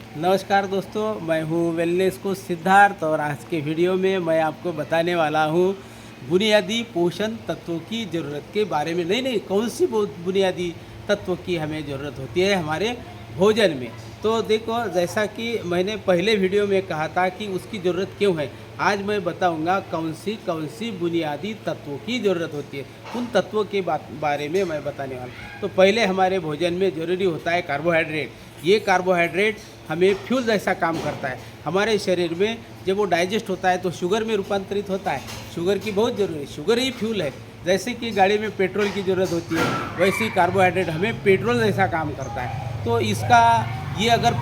नमस्कार दोस्तों, मैं हूं वेलनेस कोच सिद्धार्थ और आज के वीडियो में मैं आपको बताने वाला हूं बुनियादी पोषण तत्वों की ज़रूरत के बारे में। नहीं कौन सी बुनियादी तत्वों की हमें ज़रूरत होती है हमारे भोजन में। तो देखो, जैसा कि मैंने पहले वीडियो में कहा था कि उसकी ज़रूरत क्यों है, आज मैं बताऊंगा कौन सी बुनियादी तत्वों की ज़रूरत होती है। उन तत्वों के बारे में मैं बताने वाला हूँ। तो पहले हमारे भोजन में ज़रूरी होता है कार्बोहाइड्रेट। ये कार्बोहाइड्रेट हमें फ्यूल जैसा काम करता है हमारे शरीर में। जब वो डाइजेस्ट होता है तो शुगर में रूपांतरित होता है। शुगर की बहुत ज़रूरी है, शुगर ही फ्यूल है। जैसे कि गाड़ी में पेट्रोल की ज़रूरत होती है, वैसे ही कार्बोहाइड्रेट हमें पेट्रोल जैसा काम करता है। तो इसका ये अगर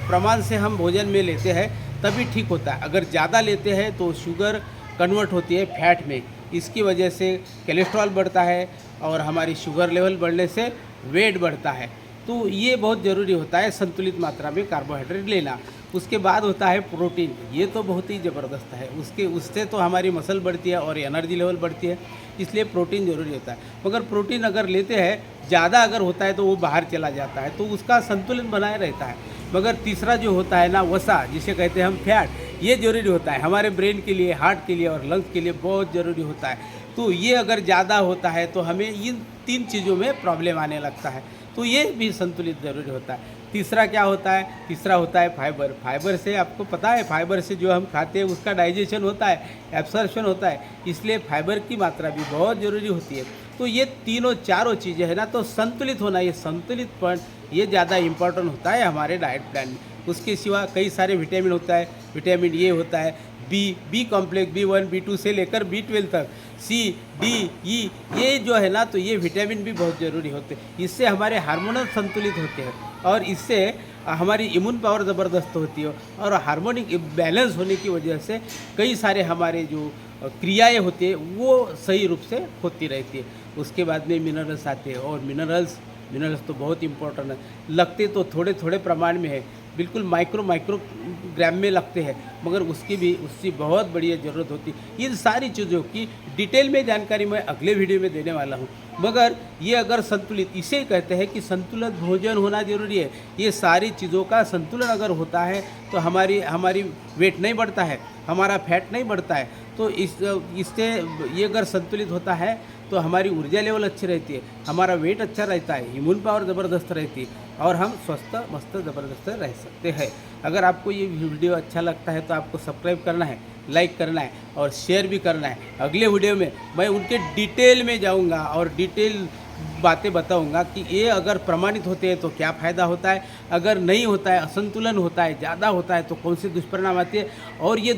प्रमाण से हम भोजन में लेते हैं तभी ठीक होता है। अगर ज़्यादा लेते हैं तो शुगर कन्वर्ट होती है फैट में, इसकी वजह से कोलेस्ट्रॉल बढ़ता है और हमारी शुगर लेवल बढ़ने से वेट बढ़ता है। तो ये बहुत ज़रूरी होता है संतुलित मात्रा में कार्बोहाइड्रेट लेना। उसके बाद होता है प्रोटीन। ये तो बहुत ही ज़बरदस्त है, उससे तो हमारी मसल बढ़ती है और एनर्जी लेवल बढ़ती है, इसलिए प्रोटीन ज़रूरी होता है। मगर प्रोटीन अगर लेते हैं ज़्यादा अगर होता है तो वो बाहर चला जाता है, तो उसका संतुलन बनाए रहता है। मगर तीसरा जो होता है ना, वसा जिसे कहते हैं हम फैट, ये ज़रूरी होता है हमारे ब्रेन के लिए, हार्ट के लिए और लंग्स के लिए बहुत ज़रूरी होता है। तो ये अगर ज़्यादा होता है तो हमें इन 3 चीज़ों में प्रॉब्लम आने लगता है, तो ये भी संतुलित ज़रूरी होता है। तीसरा क्या होता है? तीसरा होता है फाइबर। फाइबर से आपको पता है, फाइबर से जो हम खाते हैं उसका डाइजेशन होता है, एब्सॉर्प्शन होता है, इसलिए फाइबर की मात्रा भी बहुत ज़रूरी होती है। तो ये तीनों चारों चीज़ें हैं ना, तो संतुलित होना, ये संतुलितपन ये ज़्यादा इम्पोर्टेंट होता है हमारे डाइट प्लान में। उसके सिवा कई सारे विटामिन होता है, विटामिन ए होता है, बी कॉम्प्लेक्स, B1 B2 से लेकर B12 तक, सी डी ई, ये जो है ना, तो ये विटामिन भी बहुत ज़रूरी होते हैं। इससे हमारे हार्मोनल संतुलित होते हैं और इससे हमारी इम्यून पावर ज़बरदस्त होती है और हार्मोनिक बैलेंस होने की वजह से कई सारे हमारे जो क्रियाएं होती हैं वो सही रूप से होती रहती है। उसके बाद में मिनरल्स आते हैं और मिनरल्स तो बहुत इंपॉर्टेंट है। लगते तो थोड़े थोड़े प्रमाण में है, बिल्कुल माइक्रो ग्राम में लगते हैं, मगर उसकी बहुत बढ़िया ज़रूरत होती है। इन सारी चीज़ों की डिटेल में जानकारी मैं अगले वीडियो में देने वाला हूँ। मगर ये अगर संतुलित, इसे कहते हैं कि संतुलित भोजन होना ज़रूरी है। ये सारी चीज़ों का संतुलन अगर होता है तो हमारी वेट नहीं बढ़ता है, हमारा फैट नहीं बढ़ता है। तो इससे ये अगर संतुलित होता है तो हमारी ऊर्जा लेवल अच्छी रहती है, हमारा वेट अच्छा रहता है, इम्यून पावर ज़बरदस्त रहती है और हम स्वस्थ मस्त ज़बरदस्त रह सकते हैं। अगर आपको ये वीडियो अच्छा लगता है तो आपको सब्सक्राइब करना है, लाइक करना है और शेयर भी करना है। अगले वीडियो में मैं उनके डिटेल में जाऊंगा और डिटेल बातें बताऊंगा कि ये अगर प्रमाणित होते हैं तो क्या फ़ायदा होता है, अगर नहीं होता है, असंतुलन होता है, ज़्यादा होता है तो कौन से दुष्परिणाम आते हैं और ये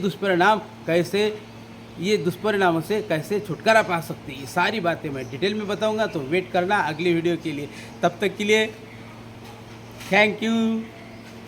दुष्परिणामों से कैसे छुटकारा पा सकते हैं। ये सारी बातें मैं डिटेल में बताऊंगा, तो वेट करना अगली वीडियो के लिए। तब तक के लिए थैंक यू।